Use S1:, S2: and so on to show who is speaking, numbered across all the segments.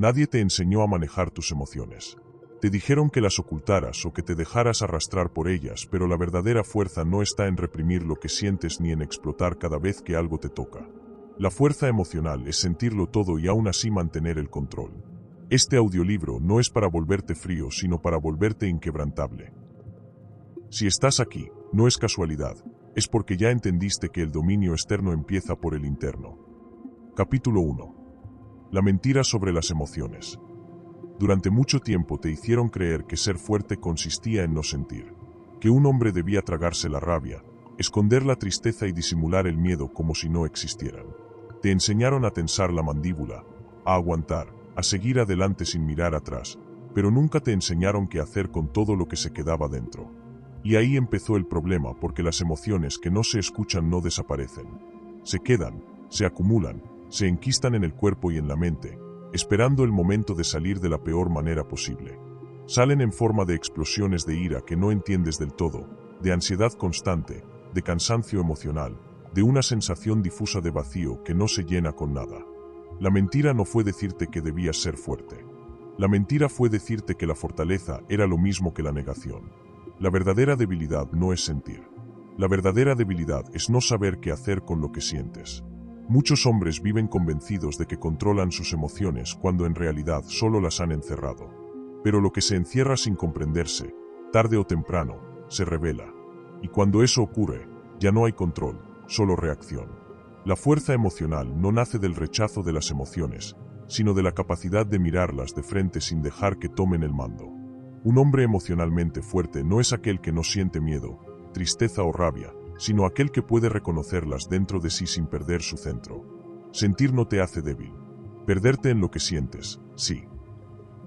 S1: Nadie te enseñó a manejar tus emociones. Te dijeron que las ocultaras o que te dejaras arrastrar por ellas, pero la verdadera fuerza no está en reprimir lo que sientes ni en explotar cada vez que algo te toca. La fuerza emocional es sentirlo todo y aún así mantener el control. Este audiolibro no es para volverte frío, sino para volverte inquebrantable. Si estás aquí, no es casualidad, es porque ya entendiste que el dominio externo empieza por el interno. Capítulo 1. La mentira sobre las emociones. Durante mucho tiempo te hicieron creer que ser fuerte consistía en no sentir, que un hombre debía tragarse la rabia, esconder la tristeza y disimular el miedo como si no existieran. Te enseñaron a tensar la mandíbula, a aguantar, a seguir adelante sin mirar atrás, pero nunca te enseñaron qué hacer con todo lo que se quedaba dentro. Y ahí empezó el problema, porque las emociones que no se escuchan no desaparecen. Se quedan, se acumulan, se enquistan en el cuerpo y en la mente, esperando el momento de salir de la peor manera posible. Salen en forma de explosiones de ira que no entiendes del todo, de ansiedad constante, de cansancio emocional, de una sensación difusa de vacío que no se llena con nada. La mentira no fue decirte que debías ser fuerte. La mentira fue decirte que la fortaleza era lo mismo que la negación. La verdadera debilidad no es sentir. La verdadera debilidad es no saber qué hacer con lo que sientes. Muchos hombres viven convencidos de que controlan sus emociones cuando en realidad solo las han encerrado. Pero lo que se encierra sin comprenderse, tarde o temprano, se revela. Y cuando eso ocurre, ya no hay control, solo reacción. La fuerza emocional no nace del rechazo de las emociones, sino de la capacidad de mirarlas de frente sin dejar que tomen el mando. Un hombre emocionalmente fuerte no es aquel que no siente miedo, tristeza o rabia, sino aquel que puede reconocerlas dentro de sí sin perder su centro. Sentir no te hace débil. Perderte en lo que sientes, sí.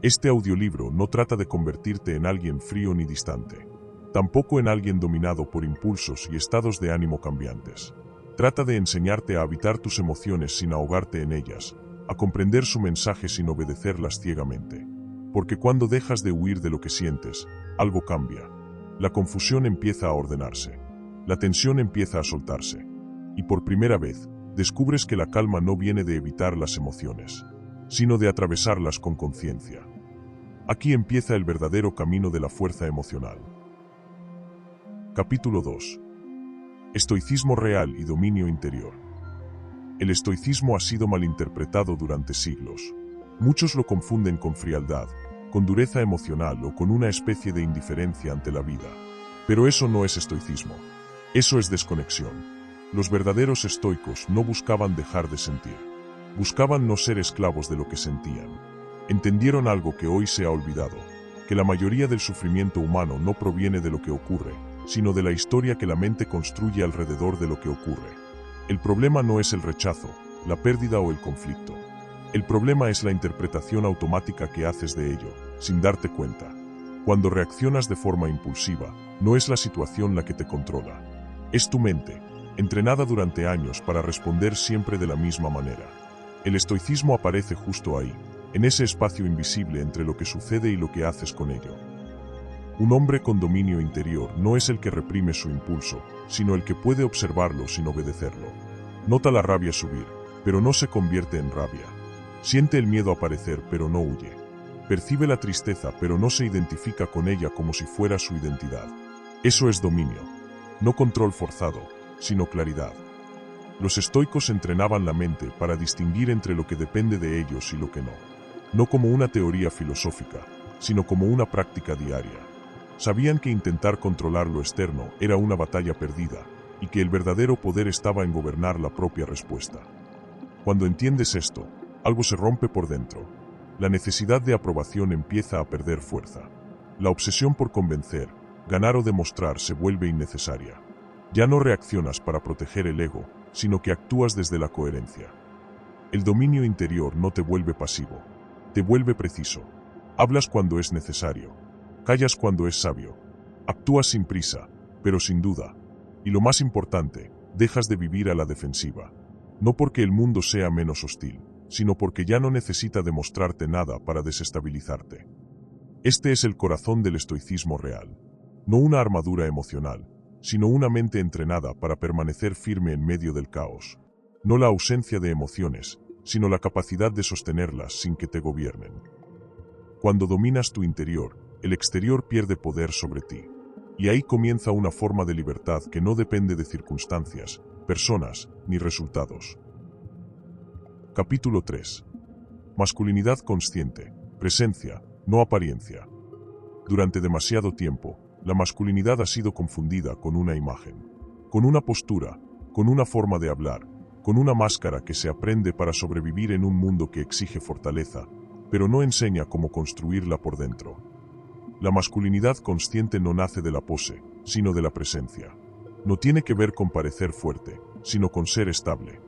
S1: Este audiolibro no trata de convertirte en alguien frío ni distante. Tampoco en alguien dominado por impulsos y estados de ánimo cambiantes. Trata de enseñarte a habitar tus emociones sin ahogarte en ellas, a comprender su mensaje sin obedecerlas ciegamente. Porque cuando dejas de huir de lo que sientes, algo cambia. La confusión empieza a ordenarse. La tensión empieza a soltarse. Y por primera vez, descubres que la calma no viene de evitar las emociones, sino de atravesarlas con conciencia. Aquí empieza el verdadero camino de la fuerza emocional. Capítulo 2. Estoicismo real y dominio interior. El estoicismo ha sido malinterpretado durante siglos. Muchos lo confunden con frialdad, con dureza emocional o con una especie de indiferencia ante la vida. Pero eso no es estoicismo. Eso es desconexión. Los verdaderos estoicos no buscaban dejar de sentir. Buscaban no ser esclavos de lo que sentían. Entendieron algo que hoy se ha olvidado, que la mayoría del sufrimiento humano no proviene de lo que ocurre, sino de la historia que la mente construye alrededor de lo que ocurre. El problema no es el rechazo, la pérdida o el conflicto. El problema es la interpretación automática que haces de ello, sin darte cuenta. Cuando reaccionas de forma impulsiva, no es la situación la que te controla. Es tu mente, entrenada durante años para responder siempre de la misma manera. El estoicismo aparece justo ahí, en ese espacio invisible entre lo que sucede y lo que haces con ello. Un hombre con dominio interior no es el que reprime su impulso, sino el que puede observarlo sin obedecerlo. Nota la rabia subir, pero no se convierte en rabia. Siente el miedo aparecer, pero no huye. Percibe la tristeza, pero no se identifica con ella como si fuera su identidad. Eso es dominio. No control forzado, sino claridad. Los estoicos entrenaban la mente para distinguir entre lo que depende de ellos y lo que no. No como una teoría filosófica, sino como una práctica diaria. Sabían que intentar controlar lo externo era una batalla perdida, y que el verdadero poder estaba en gobernar la propia respuesta. Cuando entiendes esto, algo se rompe por dentro. La necesidad de aprobación empieza a perder fuerza. La obsesión por convencer, ganar o demostrar se vuelve innecesaria. Ya no reaccionas para proteger el ego, sino que actúas desde la coherencia. El dominio interior no te vuelve pasivo, te vuelve preciso. Hablas cuando es necesario, callas cuando es sabio, actúas sin prisa, pero sin duda. Y lo más importante, dejas de vivir a la defensiva. No porque el mundo sea menos hostil, sino porque ya no necesita demostrarte nada para desestabilizarte. Este es el corazón del estoicismo real. No una armadura emocional, sino una mente entrenada para permanecer firme en medio del caos. No la ausencia de emociones, sino la capacidad de sostenerlas sin que te gobiernen. Cuando dominas tu interior, el exterior pierde poder sobre ti. Y ahí comienza una forma de libertad que no depende de circunstancias, personas, ni resultados. Capítulo 3. Masculinidad consciente, presencia, no apariencia. Durante demasiado tiempo, la masculinidad ha sido confundida con una imagen, con una postura, con una forma de hablar, con una máscara que se aprende para sobrevivir en un mundo que exige fortaleza, pero no enseña cómo construirla por dentro. La masculinidad consciente no nace de la pose, sino de la presencia. No tiene que ver con parecer fuerte, sino con ser estable.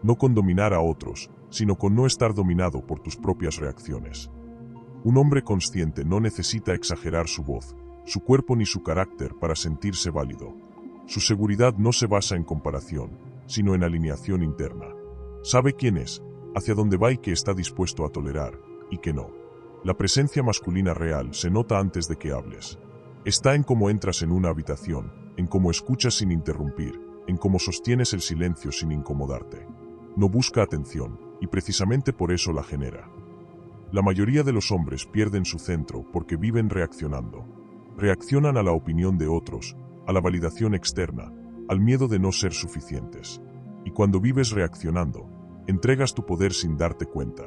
S1: No con dominar a otros, sino con no estar dominado por tus propias reacciones. Un hombre consciente no necesita exagerar su voz, su cuerpo ni su carácter para sentirse válido. Su seguridad no se basa en comparación, sino en alineación interna. Sabe quién es, hacia dónde va y qué está dispuesto a tolerar, y qué no. La presencia masculina real se nota antes de que hables. Está en cómo entras en una habitación, en cómo escuchas sin interrumpir, en cómo sostienes el silencio sin incomodarte. No busca atención, y precisamente por eso la genera. La mayoría de los hombres pierden su centro porque viven reaccionando. Reaccionan a la opinión de otros, a la validación externa, al miedo de no ser suficientes. Y cuando vives reaccionando, entregas tu poder sin darte cuenta.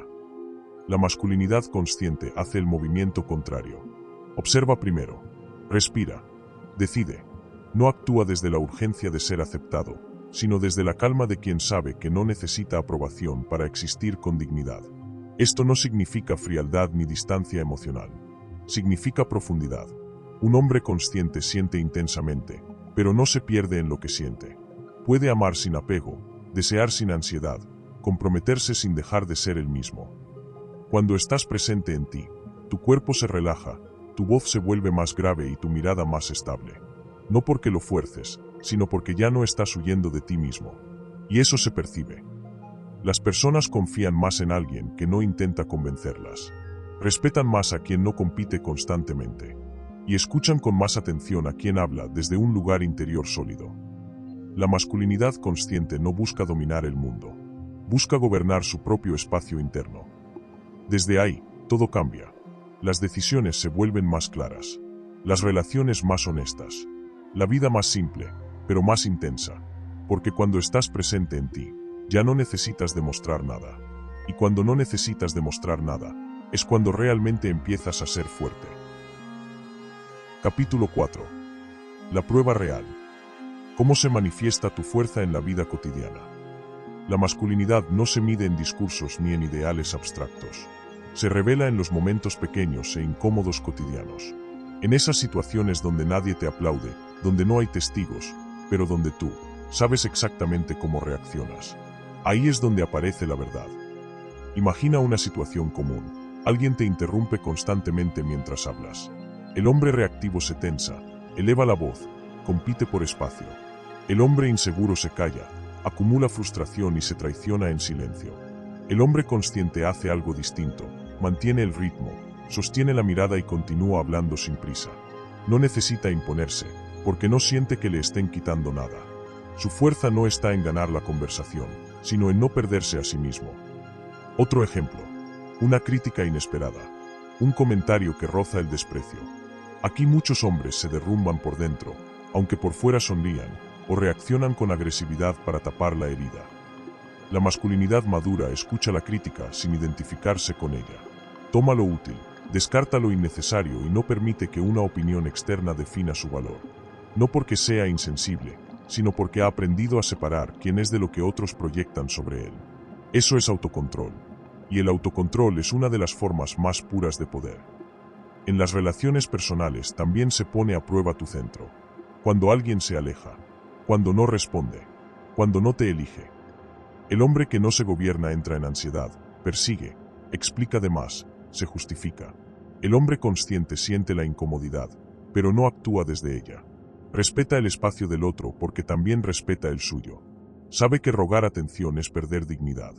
S1: La masculinidad consciente hace el movimiento contrario. Observa primero, respira, decide. No actúa desde la urgencia de ser aceptado, sino desde la calma de quien sabe que no necesita aprobación para existir con dignidad. Esto no significa frialdad ni distancia emocional. Significa profundidad. Un hombre consciente siente intensamente, pero no se pierde en lo que siente. Puede amar sin apego, desear sin ansiedad, comprometerse sin dejar de ser el mismo. Cuando estás presente en ti, tu cuerpo se relaja, tu voz se vuelve más grave y tu mirada más estable. No porque lo fuerces, sino porque ya no estás huyendo de ti mismo. Y eso se percibe. Las personas confían más en alguien que no intenta convencerlas. Respetan más a quien no compite constantemente. Y escuchan con más atención a quien habla desde un lugar interior sólido. La masculinidad consciente no busca dominar el mundo. Busca gobernar su propio espacio interno. Desde ahí, todo cambia. Las decisiones se vuelven más claras. Las relaciones más honestas. La vida más simple, pero más intensa. Porque cuando estás presente en ti, ya no necesitas demostrar nada. Y cuando no necesitas demostrar nada, es cuando realmente empiezas a ser fuerte. Capítulo 4. La prueba real. ¿Cómo se manifiesta tu fuerza en la vida cotidiana? La masculinidad no se mide en discursos ni en ideales abstractos. Se revela en los momentos pequeños e incómodos cotidianos. En esas situaciones donde nadie te aplaude, donde no hay testigos, pero donde tú sabes exactamente cómo reaccionas. Ahí es donde aparece la verdad. Imagina una situación común. Alguien te interrumpe constantemente mientras hablas. El hombre reactivo se tensa, eleva la voz, compite por espacio. El hombre inseguro se calla, acumula frustración y se traiciona en silencio. El hombre consciente hace algo distinto, mantiene el ritmo, sostiene la mirada y continúa hablando sin prisa. No necesita imponerse, porque no siente que le estén quitando nada. Su fuerza no está en ganar la conversación, sino en no perderse a sí mismo. Otro ejemplo. Una crítica inesperada. Un comentario que roza el desprecio. Aquí muchos hombres se derrumban por dentro, aunque por fuera sonrían, o reaccionan con agresividad para tapar la herida. La masculinidad madura escucha la crítica sin identificarse con ella. Toma lo útil, descarta lo innecesario y no permite que una opinión externa defina su valor. No porque sea insensible, sino porque ha aprendido a separar quién es de lo que otros proyectan sobre él. Eso es autocontrol. Y el autocontrol es una de las formas más puras de poder. En las relaciones personales también se pone a prueba tu centro. Cuando alguien se aleja, cuando no responde, cuando no te elige. El hombre que no se gobierna entra en ansiedad, persigue, explica de más, se justifica. El hombre consciente siente la incomodidad, pero no actúa desde ella. Respeta el espacio del otro porque también respeta el suyo. Sabe que rogar atención es perder dignidad,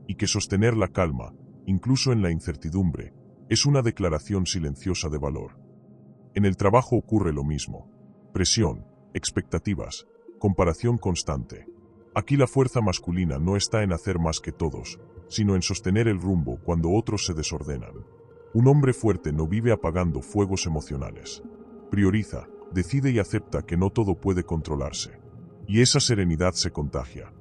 S1: y que sostener la calma, incluso en la incertidumbre, es una declaración silenciosa de valor. En el trabajo ocurre lo mismo. Presión, expectativas, comparación constante. Aquí la fuerza masculina no está en hacer más que todos, sino en sostener el rumbo cuando otros se desordenan. Un hombre fuerte no vive apagando fuegos emocionales. Prioriza, decide y acepta que no todo puede controlarse. Y esa serenidad se contagia.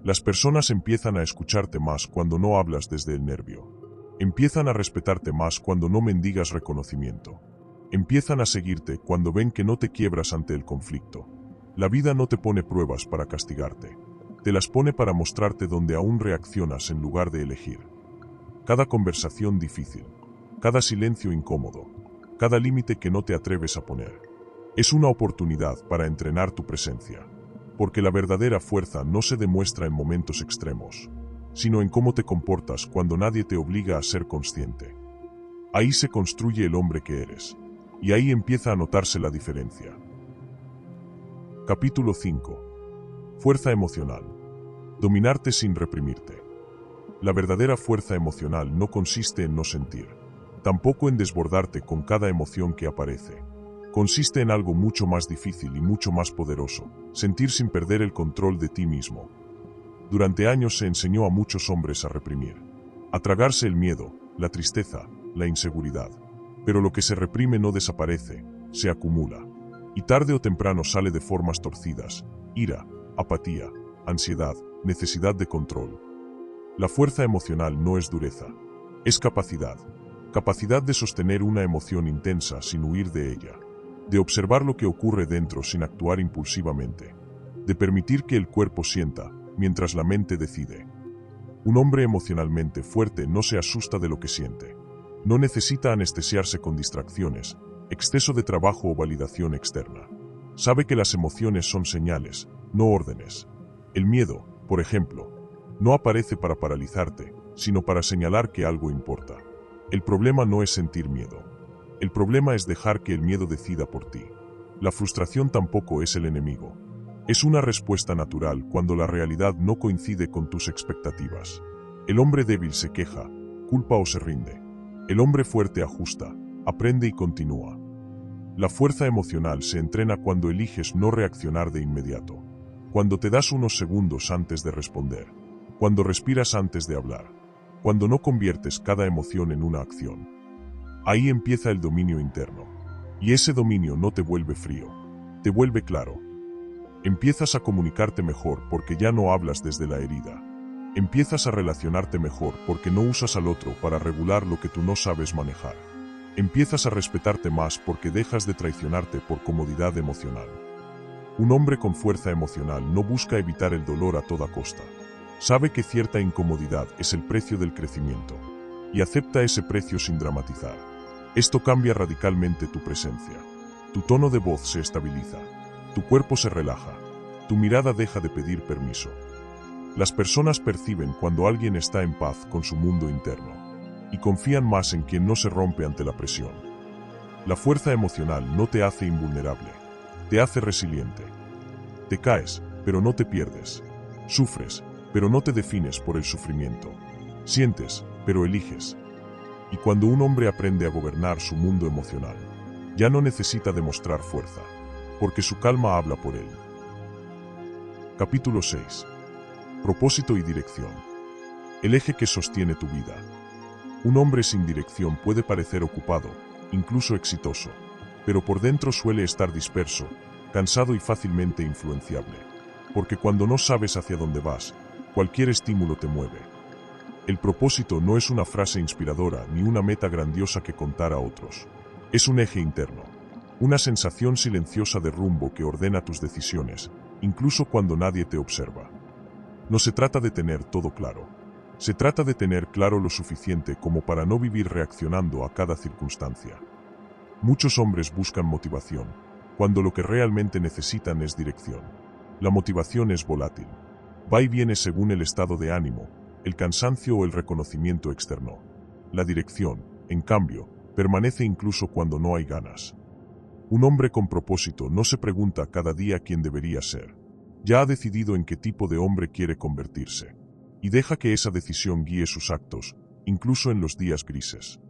S1: Las personas empiezan a escucharte más cuando no hablas desde el nervio. Empiezan a respetarte más cuando no mendigas reconocimiento. Empiezan a seguirte cuando ven que no te quiebras ante el conflicto. La vida no te pone pruebas para castigarte. Te las pone para mostrarte donde aún reaccionas en lugar de elegir. Cada conversación difícil, cada silencio incómodo, cada límite que no te atreves a poner, es una oportunidad para entrenar tu presencia. Porque la verdadera fuerza no se demuestra en momentos extremos, sino en cómo te comportas cuando nadie te obliga a ser consciente. Ahí se construye el hombre que eres, y ahí empieza a notarse la diferencia. Capítulo 5. Fuerza emocional. Dominarte sin reprimirte. La verdadera fuerza emocional no consiste en no sentir, tampoco en desbordarte con cada emoción que aparece. Consiste en algo mucho más difícil y mucho más poderoso, sentir sin perder el control de ti mismo. Durante años se enseñó a muchos hombres a reprimir, a tragarse el miedo, la tristeza, la inseguridad. Pero lo que se reprime no desaparece, se acumula. Y tarde o temprano sale de formas torcidas: ira, apatía, ansiedad, necesidad de control. La fuerza emocional no es dureza, es capacidad. Capacidad de sostener una emoción intensa sin huir de ella. De observar lo que ocurre dentro sin actuar impulsivamente. De permitir que el cuerpo sienta, mientras la mente decide. Un hombre emocionalmente fuerte no se asusta de lo que siente. No necesita anestesiarse con distracciones, exceso de trabajo o validación externa. Sabe que las emociones son señales, no órdenes. El miedo, por ejemplo, no aparece para paralizarte, sino para señalar que algo importa. El problema no es sentir miedo. El problema es dejar que el miedo decida por ti. La frustración tampoco es el enemigo. Es una respuesta natural cuando la realidad no coincide con tus expectativas. El hombre débil se queja, culpa o se rinde. El hombre fuerte ajusta, aprende y continúa. La fuerza emocional se entrena cuando eliges no reaccionar de inmediato. Cuando te das unos segundos antes de responder. Cuando respiras antes de hablar. Cuando no conviertes cada emoción en una acción. Ahí empieza el dominio interno. Y ese dominio no te vuelve frío, te vuelve claro. Empiezas a comunicarte mejor porque ya no hablas desde la herida. Empiezas a relacionarte mejor porque no usas al otro para regular lo que tú no sabes manejar. Empiezas a respetarte más porque dejas de traicionarte por comodidad emocional. Un hombre con fuerza emocional no busca evitar el dolor a toda costa. Sabe que cierta incomodidad es el precio del crecimiento. Y acepta ese precio sin dramatizar. Esto cambia radicalmente tu presencia. Tu tono de voz se estabiliza. Tu cuerpo se relaja. Tu mirada deja de pedir permiso. Las personas perciben cuando alguien está en paz con su mundo interno. Y confían más en quien no se rompe ante la presión. La fuerza emocional no te hace invulnerable. Te hace resiliente. Te caes, pero no te pierdes. Sufres, pero no te defines por el sufrimiento. Sientes, pero eliges. Y cuando un hombre aprende a gobernar su mundo emocional, ya no necesita demostrar fuerza, porque su calma habla por él. Capítulo 6. Propósito y dirección. El eje que sostiene tu vida. Un hombre sin dirección puede parecer ocupado, incluso exitoso, pero por dentro suele estar disperso, cansado y fácilmente influenciable, porque cuando no sabes hacia dónde vas, cualquier estímulo te mueve. El propósito no es una frase inspiradora ni una meta grandiosa que contar a otros. Es un eje interno, una sensación silenciosa de rumbo que ordena tus decisiones, incluso cuando nadie te observa. No se trata de tener todo claro. Se trata de tener claro lo suficiente como para no vivir reaccionando a cada circunstancia. Muchos hombres buscan motivación, cuando lo que realmente necesitan es dirección. La motivación es volátil. Va y viene según el estado de ánimo, el cansancio o el reconocimiento externo. La dirección, en cambio, permanece incluso cuando no hay ganas. Un hombre con propósito no se pregunta cada día quién debería ser. Ya ha decidido en qué tipo de hombre quiere convertirse. Y deja que esa decisión guíe sus actos, incluso en los días grises.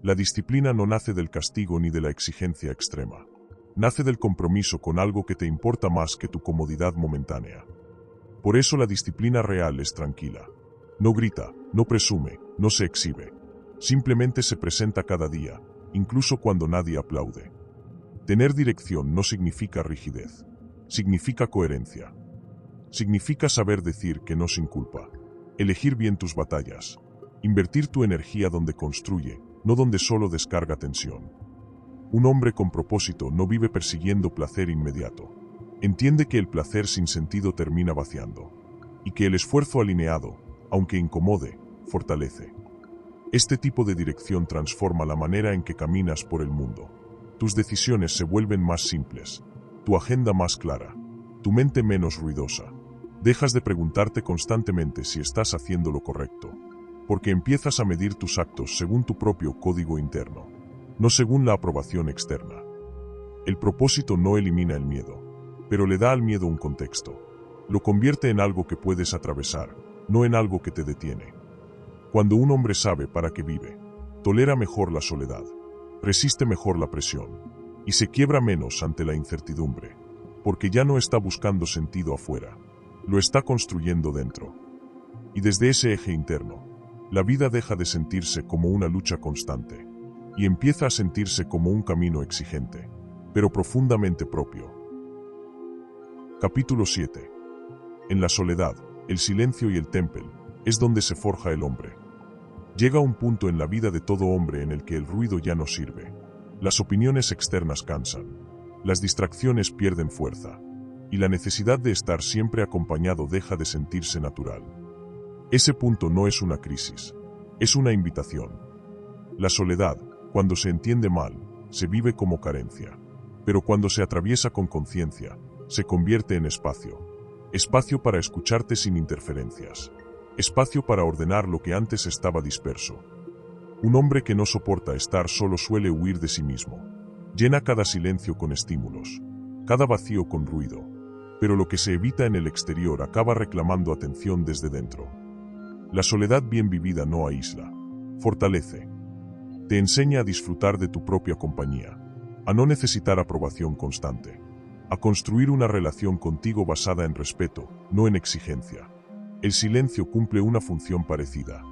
S1: La disciplina no nace del castigo ni de la exigencia extrema. Nace del compromiso con algo que te importa más que tu comodidad momentánea. Por eso la disciplina real es tranquila. No grita, no presume, no se exhibe. Simplemente se presenta cada día, incluso cuando nadie aplaude. Tener dirección no significa rigidez. Significa coherencia. Significa saber decir que no sin culpa. Elegir bien tus batallas. Invertir tu energía donde construye, no donde solo descarga tensión. Un hombre con propósito no vive persiguiendo placer inmediato. Entiende que el placer sin sentido termina vaciando. Y que el esfuerzo alineado, aunque incomode, fortalece. Este tipo de dirección transforma la manera en que caminas por el mundo. Tus decisiones se vuelven más simples, tu agenda más clara, tu mente menos ruidosa. Dejas de preguntarte constantemente si estás haciendo lo correcto, porque empiezas a medir tus actos según tu propio código interno, no según la aprobación externa. El propósito no elimina el miedo, pero le da al miedo un contexto. Lo convierte en algo que puedes atravesar, no en algo que te detiene. Cuando un hombre sabe para qué vive, tolera mejor la soledad, resiste mejor la presión, y se quiebra menos ante la incertidumbre, porque ya no está buscando sentido afuera, lo está construyendo dentro. Y desde ese eje interno, la vida deja de sentirse como una lucha constante, y empieza a sentirse como un camino exigente, pero profundamente propio. Capítulo 7. En la soledad, el silencio y el temple, es donde se forja el hombre. Llega un punto en la vida de todo hombre en el que el ruido ya no sirve. Las opiniones externas cansan, las distracciones pierden fuerza, y la necesidad de estar siempre acompañado deja de sentirse natural. Ese punto no es una crisis, es una invitación. La soledad, cuando se entiende mal, se vive como carencia, pero cuando se atraviesa con conciencia, se convierte en espacio. Espacio para escucharte sin interferencias. Espacio para ordenar lo que antes estaba disperso. Un hombre que no soporta estar solo suele huir de sí mismo. Llena cada silencio con estímulos, cada vacío con ruido, pero lo que se evita en el exterior acaba reclamando atención desde dentro. La soledad bien vivida no aísla, fortalece. Te enseña a disfrutar de tu propia compañía, a no necesitar aprobación constante, a construir una relación contigo basada en respeto, no en exigencia. El silencio cumple una función parecida.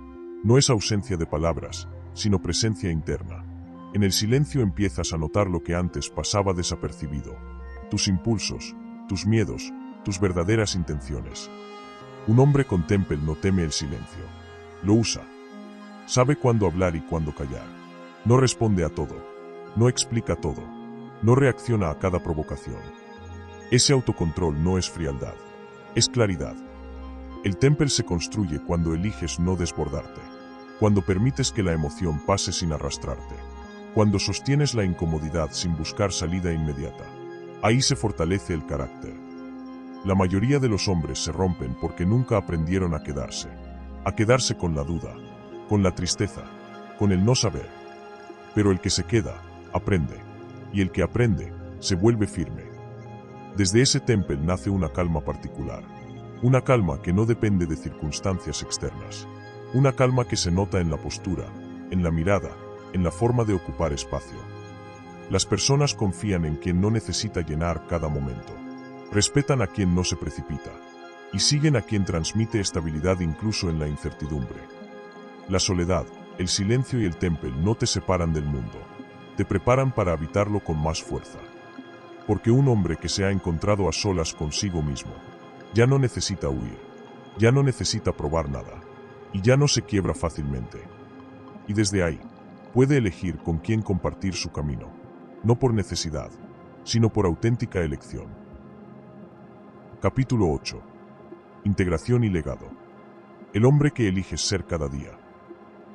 S1: No es ausencia de palabras, sino presencia interna. En el silencio empiezas a notar lo que antes pasaba desapercibido. Tus impulsos, tus miedos, tus verdaderas intenciones. Un hombre con temple no teme el silencio. Lo usa. Sabe cuándo hablar y cuándo callar. No responde a todo. No explica todo. No reacciona a cada provocación. Ese autocontrol no es frialdad. Es claridad. El temple se construye cuando eliges no desbordarte. Cuando permites que la emoción pase sin arrastrarte. Cuando sostienes la incomodidad sin buscar salida inmediata. Ahí se fortalece el carácter. La mayoría de los hombres se rompen porque nunca aprendieron a quedarse con la duda, con la tristeza, con el no saber. Pero el que se queda, aprende, y el que aprende, se vuelve firme. Desde ese temple nace una calma particular, una calma que no depende de circunstancias externas, una calma que se nota en la postura, en la mirada, en la forma de ocupar espacio. Las personas confían en quien no necesita llenar cada momento. Respetan a quien no se precipita, y siguen a quien transmite estabilidad incluso en la incertidumbre. La soledad, el silencio y el temple no te separan del mundo, te preparan para habitarlo con más fuerza. Porque un hombre que se ha encontrado a solas consigo mismo, ya no necesita huir, ya no necesita probar nada, y ya no se quiebra fácilmente. Y desde ahí, puede elegir con quién compartir su camino, no por necesidad, sino por auténtica elección. Capítulo 8. Integración y legado. El hombre que eliges ser cada día.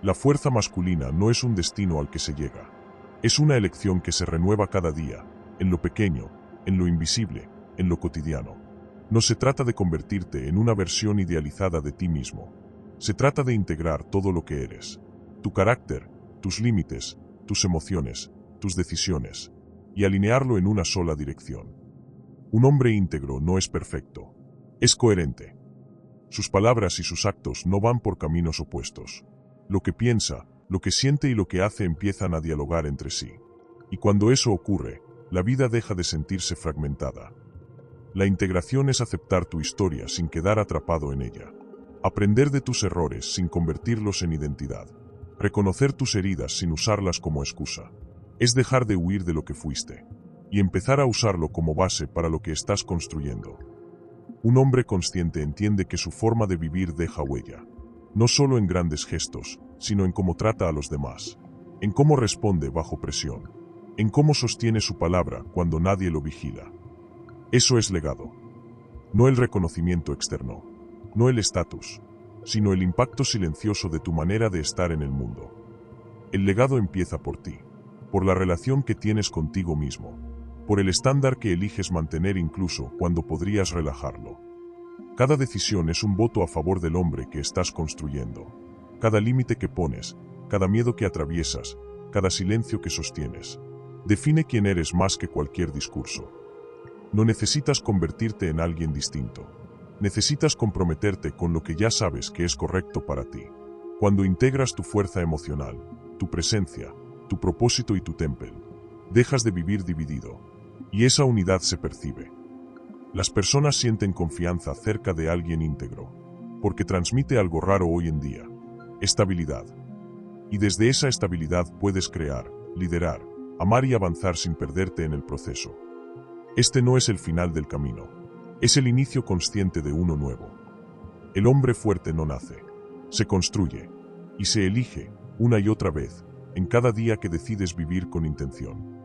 S1: La fuerza masculina no es un destino al que se llega. Es una elección que se renueva cada día, en lo pequeño, en lo invisible, en lo cotidiano. No se trata de convertirte en una versión idealizada de ti mismo. Se trata de integrar todo lo que eres. Tu carácter, tus límites, tus emociones, tus decisiones, y alinearlo en una sola dirección. Un hombre íntegro no es perfecto. Es coherente. Sus palabras y sus actos no van por caminos opuestos. Lo que piensa, lo que siente y lo que hace empiezan a dialogar entre sí. Y cuando eso ocurre, la vida deja de sentirse fragmentada. La integración es aceptar tu historia sin quedar atrapado en ella. Aprender de tus errores sin convertirlos en identidad. Reconocer tus heridas sin usarlas como excusa. Es dejar de huir de lo que fuiste y empezar a usarlo como base para lo que estás construyendo. Un hombre consciente entiende que su forma de vivir deja huella, no solo en grandes gestos, sino en cómo trata a los demás, en cómo responde bajo presión, en cómo sostiene su palabra cuando nadie lo vigila. Eso es legado. No el reconocimiento externo, no el estatus, sino el impacto silencioso de tu manera de estar en el mundo. El legado empieza por ti, por la relación que tienes contigo mismo, por el estándar que eliges mantener incluso cuando podrías relajarlo. Cada decisión es un voto a favor del hombre que estás construyendo. Cada límite que pones, cada miedo que atraviesas, cada silencio que sostienes, define quién eres más que cualquier discurso. No necesitas convertirte en alguien distinto. Necesitas comprometerte con lo que ya sabes que es correcto para ti. Cuando integras tu fuerza emocional, tu presencia, tu propósito y tu temple, dejas de vivir dividido, y esa unidad se percibe. Las personas sienten confianza cerca de alguien íntegro, porque transmite algo raro hoy en día: estabilidad. Y desde esa estabilidad puedes crear, liderar, amar y avanzar sin perderte en el proceso. Este no es el final del camino, es el inicio consciente de uno nuevo. El hombre fuerte no nace, se construye, y se elige, una y otra vez, en cada día que decides vivir con intención.